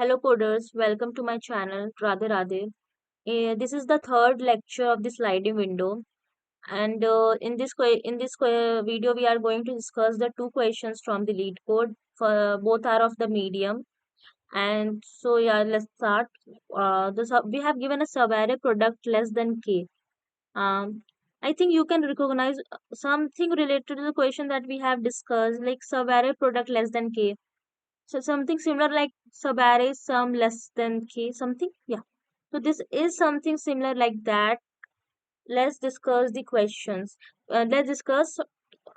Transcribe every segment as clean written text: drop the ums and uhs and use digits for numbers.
Hello coders, welcome to my channel Radhe Radhe. This is the third lecture of the sliding window, and in this video we are going to discuss the two questions from the lead code. For both are of the medium, and so yeah, let's start. We have given a subarray product less than k. Um, I think you can recognize something related to the question that we have discussed, like subarray product less than k. So something similar like Subarray sum less than k something. Yeah. So this is something similar like that. Let's discuss the questions. Let's discuss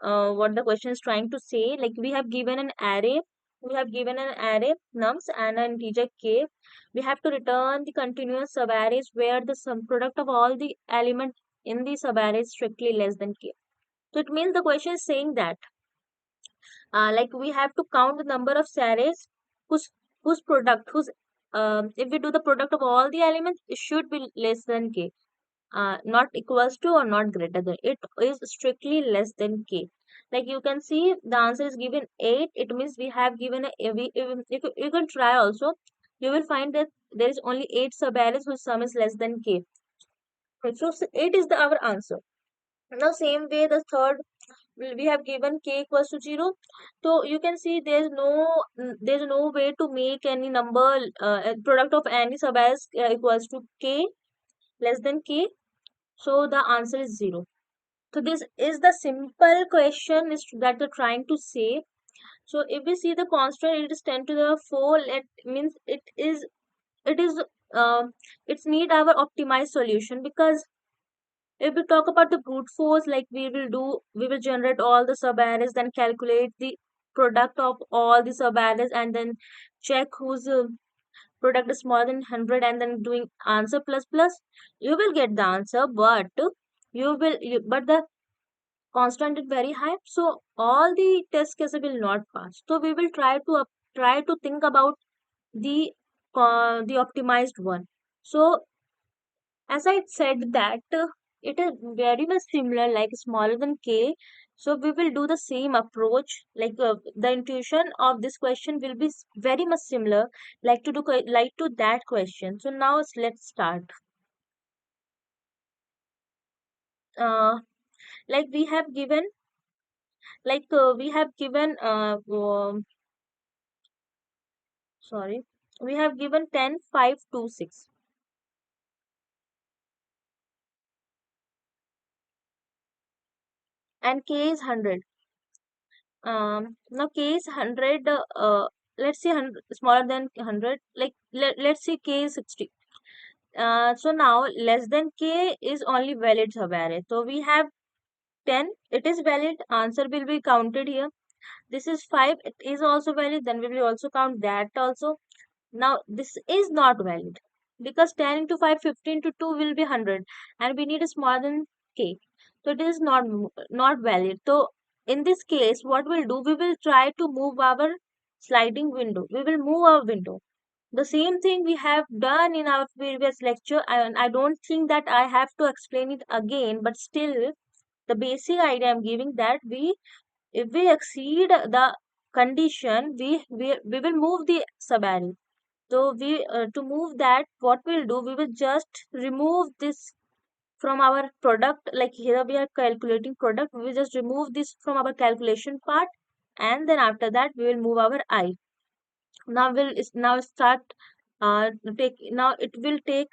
what the question is trying to say. Like we have given an array. We have given an array nums and an integer k. We have to return the continuous subarrays where the sum product of all the elements in the subarray is strictly less than k. So it means the question is saying that like we have to count the number of arrays whose whose product whose if we do the product of all the elements, it should be less than k, not equals to or not greater than. It is strictly less than k. Like you can see the answer is given 8. It means we have given if you can try also, you will find that there is only 8 subarrays whose sum is less than k. So 8 is our answer. Now same way the third, we have given k equals to 0. So you can see there's no way to make any number product of any subarrays equals to k less than k. So the answer is 0. So this is the simple question is that we're trying to say. So if we see the constant, it is 10 to the 4. It means it is it's need our optimized solution, because if we talk about the brute force, like we will generate all the subarrays, then calculate the product of all the subarrays, and then check whose product is smaller than 100, and then doing answer plus plus. You will get the answer, but but the constant is very high, so all the test cases will not pass. So we will try to think about the optimized one. So as I said that it is very much similar, like smaller than k. So we will do the same approach. Like the intuition of this question will be very much similar, like like to that question. So now let's start. Uh, like we have given sorry, we have given 10, 5, 2, 6, and k is 100. Now k is 100. Let's say 100 smaller than 100. Like let's say k is 60. So now less than k is only valid subarray. So we have 10. It is valid. Answer will be counted here. This is 5. It is also valid. Then we will also count that also. Now this is not valid, because 10 into 5, 15 to 2 will be 100, and we need a smaller than k. So it is not valid. So in this case, what we'll do, we will try to move our sliding window. We will move our window. The same thing we have done in our previous lecture, and I don't think that I have to explain it again, but still the basic idea I'm giving, that we if we exceed the condition, we will move the subarray. So we to move that, what we'll do, we will just remove this from our product. Like here we are calculating product, we will just remove this from our calculation part, and then after that we will move our I. Now start take now it will take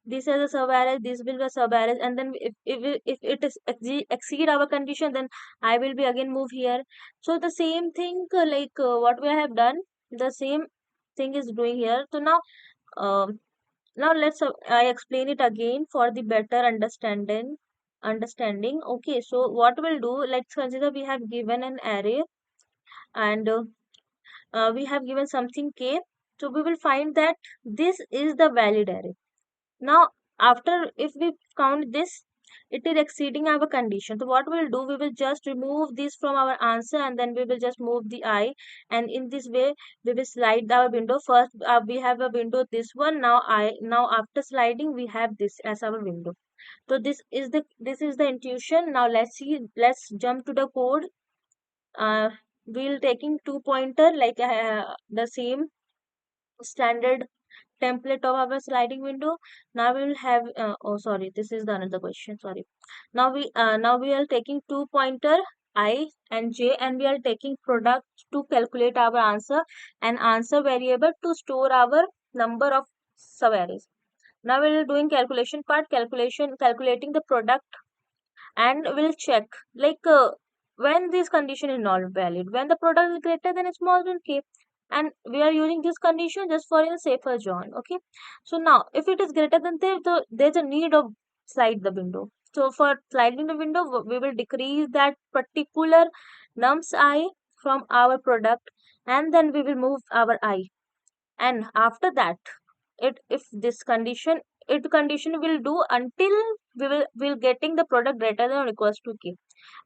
this as a subarray, this will be a subarray, and then if it is exceed our condition, then I will be again move here. So the same thing, what we have done, the same thing is doing here. So um, now let's I explain it again for the better understanding. Okay, so what we'll do, let's consider we have given an array, and we have given something k. So we will find that this is the valid array. Now, after if we count this, it is exceeding our condition. So what we'll do, we will just remove this from our answer, and then we will just move the I, and in this way we will slide our window. First we have a window, this one. Now after sliding, we have this as our window. So this is the intuition. Now let's jump to the code. uh we'll taking two pointer, like the same standard template of our sliding window. Now we will have oh sorry, this is the another question, sorry. Now we are taking two pointer I and j, and we are taking product to calculate our answer, and answer variable to store our number of sub-arrays. Now we are doing calculation part, calculating the product, and we'll check like when this condition is not valid, when the product is greater than smaller than k, and we are using this condition just for a safer zone. Okay, so now if it is greater than there's a need of slide the window. So for sliding the window, we will decrease that particular nums I from our product, and then we will move our I, and after that, it if this condition it condition will do until we will getting the product greater than or equals to k.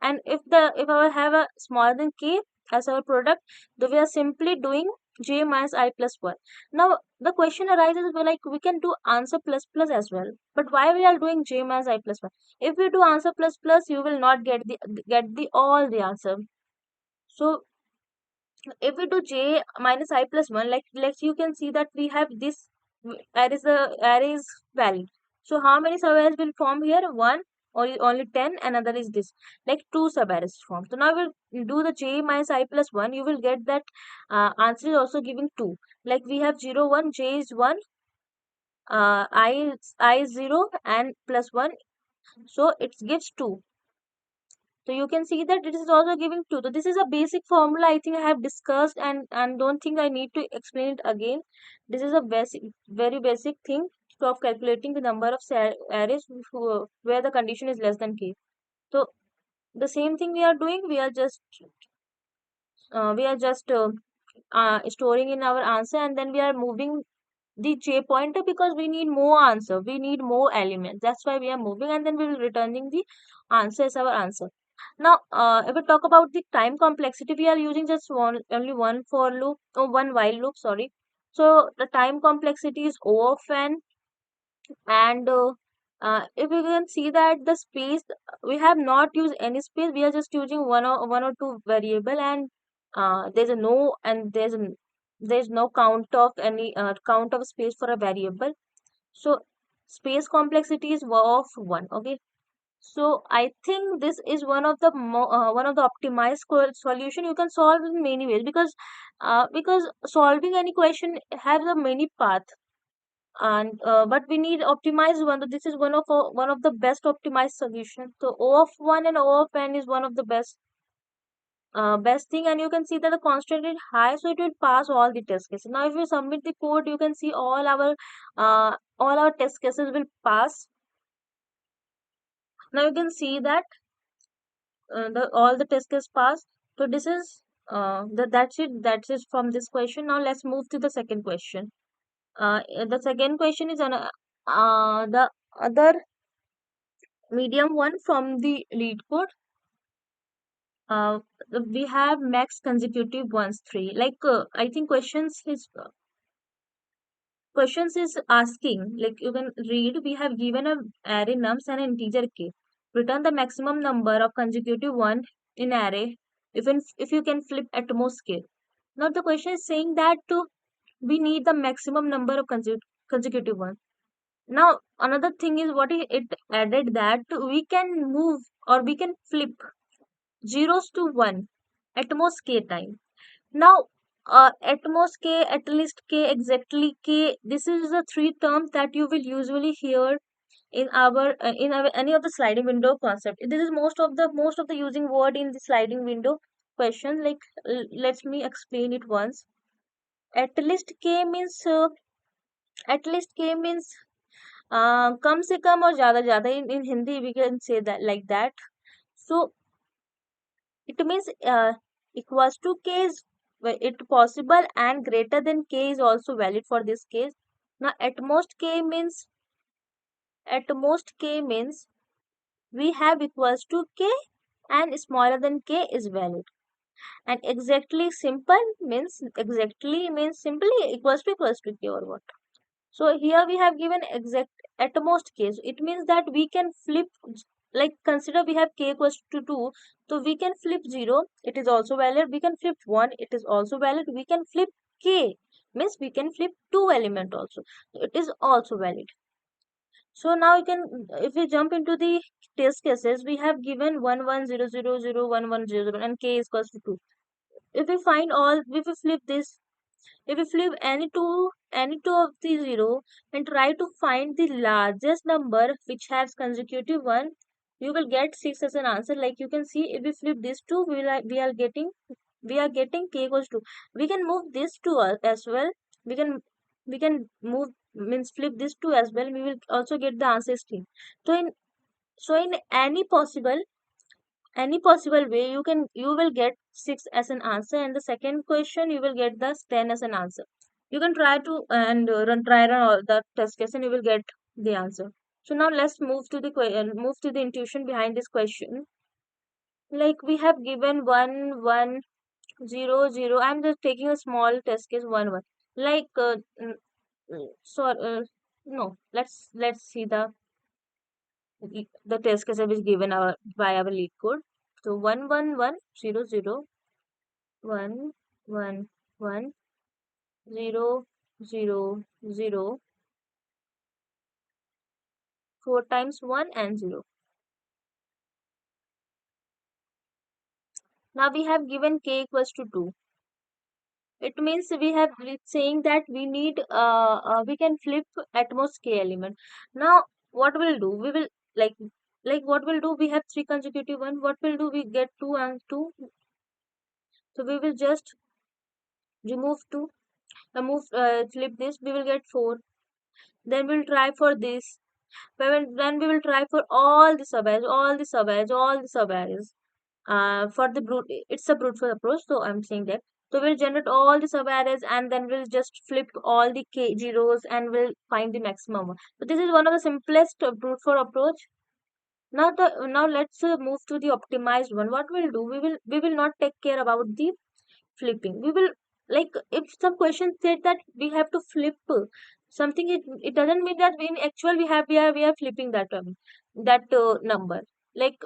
And if I have a smaller than k as our product, then we are simply doing j minus I plus 1. Now the question arises, well, like we can do answer plus plus as well, but why we are doing j minus I plus 1? If we do answer plus plus, you will not get the all the answer. So if we do j minus I plus 1, like you can see that we have this array is valid. So how many sub arrays will form here? One, or only 10, another is this, like two sub arrays form. So now we'll do the j minus I plus 1, you will get that answer is also giving 2. Like we have 0 1, j is 1, I is 0, and plus 1, so it gives 2. So you can see that it is also giving 2. So this is a basic formula I think I have discussed, and don't think I need to explain it again. This is a basic, very basic thing of calculating the number of arrays where the condition is less than k. So the same thing we are doing. We are just storing in our answer, and then we are moving the j pointer because we need more answer. We need more elements. That's why we are moving, and then we will returning the answer as our answer. Now, if we talk about the time complexity, we are using just only one for loop or one while loop. Sorry. So the time complexity is O of n, and if you can see that the space, we have not used any space. We are just using one or two variable, and there's a no, and there's no count of any count of space for a variable. So space complexity is of 1. Okay, so I think this is one of the optimized solution you can solve in many ways, because solving any question has a many path, and but we need optimized one. This is one of the best optimized solution. So O of 1 and O of n is one of the best thing, and you can see that the constant is high, so it will pass all the test cases. Now if you submit the code, you can see all our test cases will pass. Now you can see that all the test cases pass. So this is that's it from this question. Now let's move to the second question. The second question is on the other medium one from the lead code. uh, we have max consecutive ones 3, like I think questions is asking, like you can read, we have given a array nums and an integer k, return the maximum number of consecutive one in array if you can flip at most k. Now the question is saying that we need the maximum number of consecutive one. Now another thing is what it added, that we can move or we can flip zeros to 1 at most k time. Now, at most k, at least k, exactly k, this is the three terms that you will usually hear in our any of the sliding window concept. This is most of the using word in the sliding window question. Like let me explain it once. At least k means कम से कम और ज्यादा ज्यादा, in Hindi we can say that like that. So it means equals to k is it possible, and greater than k is also valid for this case. Now at most k means we have equals to k, and smaller than k is valid. And exactly means simply equals to k or what. So here we have given exact at most case. It means that we can flip, like consider we have k equals to 2. So we can flip 0, it is also valid. We can flip 1, it is also valid. We can flip k, means we can flip two element also. It is also valid. So now you can, if we jump into the test cases, we have given 11000110 and k is equals to 2. If we find all, if we flip this, if we flip any two of the zero and try to find the largest number which has consecutive one, you will get 6 as an answer. Like you can see, if we flip this two, we are getting k equals to. We can move this two as well. We can move, means flip this two as well. We will also get the answer stream. So in any possible way, you will get 6 as an answer, and the second question you will get the 10 as an answer. You can try to and run all the test case and you will get the answer. So now let's move to the intuition behind this question. Like we have given 1 1 0 0. I'm just taking a small test case 1 1. Like so no, let's see the test case which given by our lead code. So 1 1 1 0 0 1 1 1 0 0 4 times 1 and 0. Now we have given k equals to 2. It means it's saying that we can flip at most k element. Now what we'll do? We will like what we'll do? We have three consecutive one. What we'll do? We get 2 and 2. So we will just remove 2. Flip this. We will get 4. Then we'll try for this. Then we will try for all the subarrays, all the subarrays. For the brute, it's a brute force approach, so I'm saying that. So we'll generate all the subarrays and then we'll just flip all the k zeros and we'll find the maximum one. So this is one of the simplest brute force approach. Now let's move to the optimized one. What we'll do, we will not take care about the flipping. We will, like, if some question said that we have to flip something, it doesn't mean that we in actual we are flipping that number. Like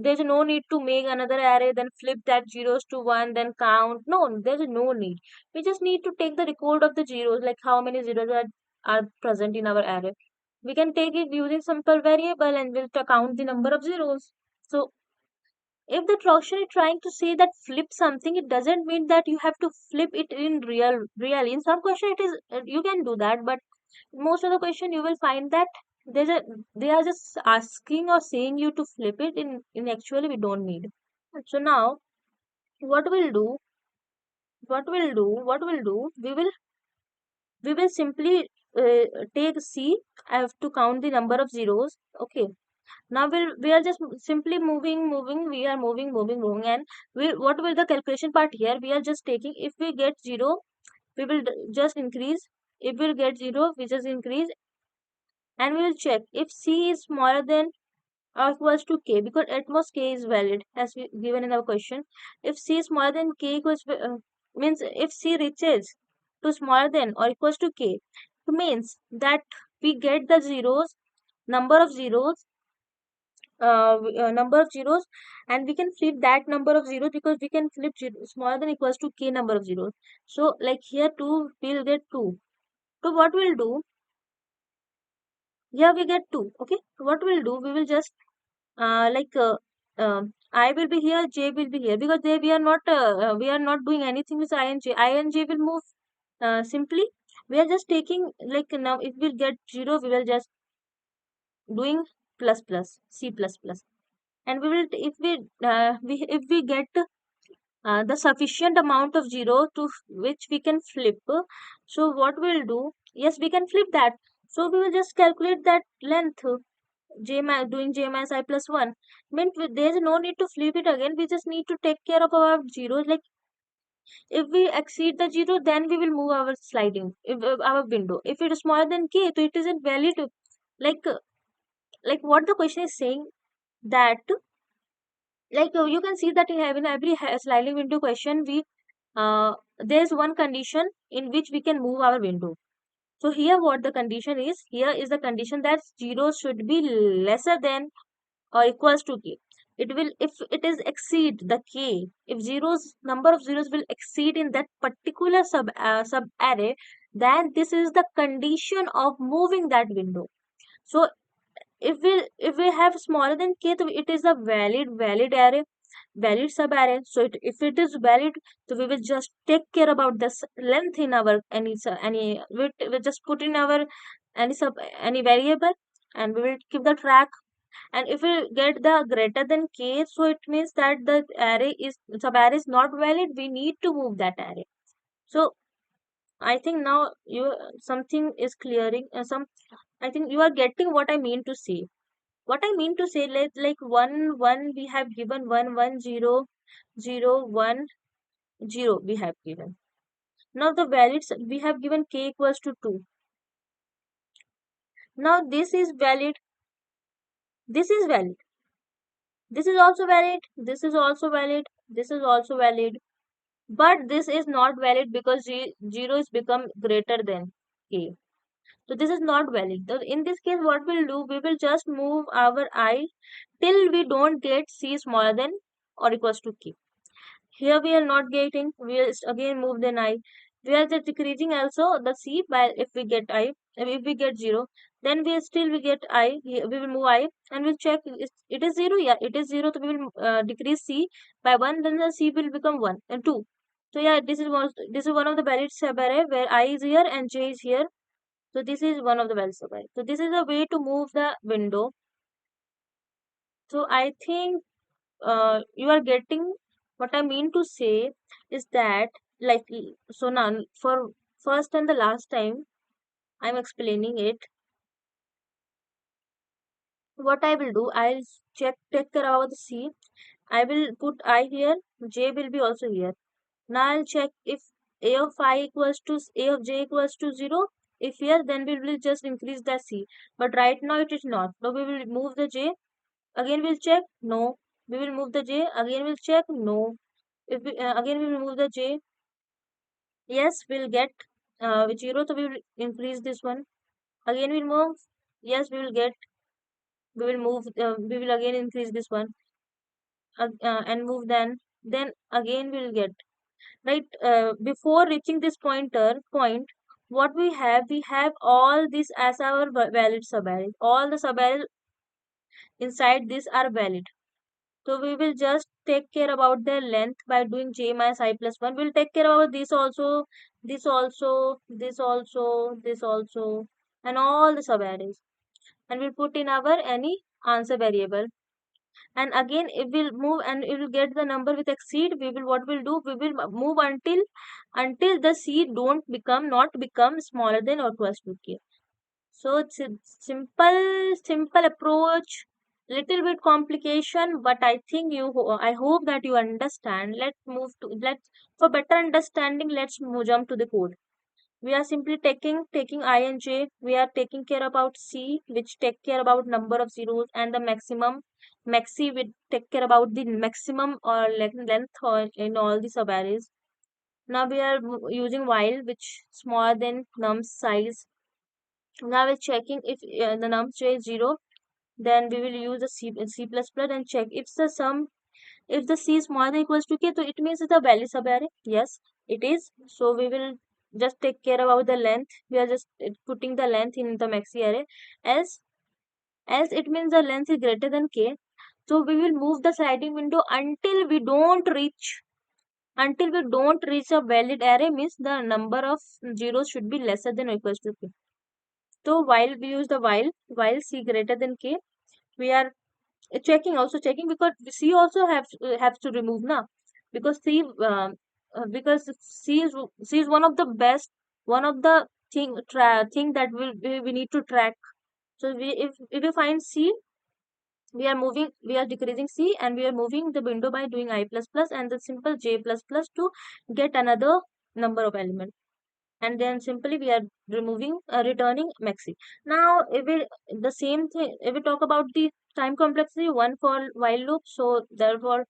there's no need to make another array, then flip that zeros to one, then count. No, there's no need. We just need to take the record of the zeros, like how many zeros are present in our array. We can take it using simple variable and we'll count the number of zeros. So if the question is trying to say that flip something, it doesn't mean that you have to flip it in real. In some question, it is you can do that, but most of the question you will find that there's a they are just asking or saying you to flip it. In actually we don't need. So now what we'll do, we will simply take C. I have to count the number of zeros. Okay. Now we are just simply moving. We are moving, and what will the calculation part here? We are just taking, if we get zero, we will just increase. If we'll get zero, we just increase, and we will check if C is smaller than or equals to K, because at most K is valid as we given in our question. If C is smaller than K equals means if C reaches to smaller than or equals to K, it means that we get the zeros, number of zeros number of zeros, and we can flip that number of zeros because we can flip smaller than equals to k number of zeros. So like here 2, we'll get 2. So what we'll do, here we get 2. Okay, so what we'll do, we will just like I will be here, j will be here, because we are not doing anything with I and j. I and j will move simply. We are just taking, like, now if we get 0, we will just doing plus plus c plus plus, and we will if we get the sufficient amount of zero to which we can flip. So what we'll do? Yes, we can flip that. So we will just calculate that length. Doing j minus I plus 1. Means there is no need to flip it again. We just need to take care of our zeros. Like if we exceed the zero, then we will move our sliding, our window. If it is smaller than k, so it isn't valid. Like uh, like what the question is saying, that you can see that in every sliding window question, we there's one condition in which we can move our window. So here what the condition is, here is the condition that 0 should be lesser than or equals to k. It will, if it is exceed the k, if zeros, number of zeros will exceed in that particular sub array, then this is the condition of moving that window. So if we have smaller than k, so it is a valid array, valid sub array. So if it is valid, so we will just take care about this length in our any we just put in our any variable, and we will keep the track. And if we get the greater than k, so it means that the array is sub array is not valid, we need to move that array. So I think now you something is clearing, some I think you are getting what I mean to say. What I mean to say, like 1 1 we have given, 1 1 0 0 1 0 we have given. Now the values we have given k equals to 2. Now this is valid, this is valid, this is also valid, this is also valid, this is also valid. But this is not valid because 0 is become greater than k. So this is not valid. So in this case, what we'll do, we will just move our I till we don't get c smaller than or equals to k. Here we are not getting, we will again move the I. We are just decreasing also the c by, if we get I, if we get 0, then we get I, we will move I, and we'll check it is 0, yeah, it is 0, so we will decrease c by 1, then the c will become 1 and 2. So yeah, this is one of the valid subarray where I is here and j is here. So this is one of the valid subarray. So this is a way to move the window. So I think you are getting what I mean to say is that, like, so now for first and the last time I'm explaining it. What I will do, I'll check take care about the C. I will put I here, J will be also here. Now I'll check if A of I equals to A of J equals to 0. If yes, then we will just increase the C. But right now it is not. So we will move the J. Again we'll check. No. We will move the J. Again we'll check. No. If we, again we will move the J. Yes, we'll get 0. So we will increase this one. Again we'll move. Yes, we will get. We will move. We will again increase this one and move then again we'll get right before reaching this point. What we have all this as our valid subarrays. All the subarrays inside this are valid. So we will just take care about their length by doing j minus I plus 1. We'll take care about this also, this also, this also, this also, and all the subarrays. And we'll put in our any answer variable. And again, if we'll move and it will get the number with exceed, we will what we'll do, we will move until the c don't become not become smaller than or equals to k. So it's a simple approach, little bit complication, but I think I hope that you understand. Let's for better understanding, let's jump to the code. We are simply taking I and j. We are taking care about c, which take care about number of zeros, and the maxi will take care about the maximum or length or in all the subarrays. Now we are using while, which smaller than num size. Now we're checking if the num j is 0, then we will use the c plus plus and check if the sum, if the c is smaller than equals to k, so it means it's a valid subarray. Yes, it is. So we will just take care about the length. We are just putting the length in the maxi array. Else it means the length is greater than k. So we will move the sliding window until we don't reach a valid array, means the number of zeros should be lesser than or equals to k. So while we use the while c greater than k, we are checking because c also have to remove now, because because c is one of the best, one of the thing that we need to track. So if we find c, we are decreasing c and we are moving the window by doing I plus plus and the simple j plus plus to get another number of element. And then simply we are returning maxi. Now if we the same thing, if we talk about the time complexity, one for while loop, so therefore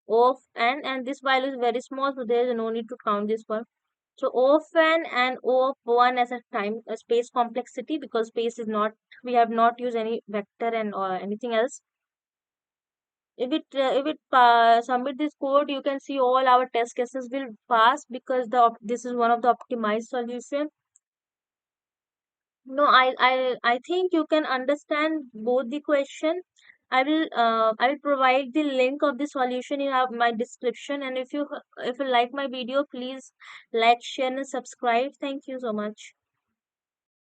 o of n, and this while is very small, so there is no need to count this one. So o of n and o of 1 as a time space complexity, because space is not, we have not used any vector and or anything else. If it submit this code, you can see all our test cases will pass, because this is one of the optimized solution. No, I think you can understand both the question. I will provide the link of the solution in my description. And if you like my video, please like, share, and subscribe. Thank you so much.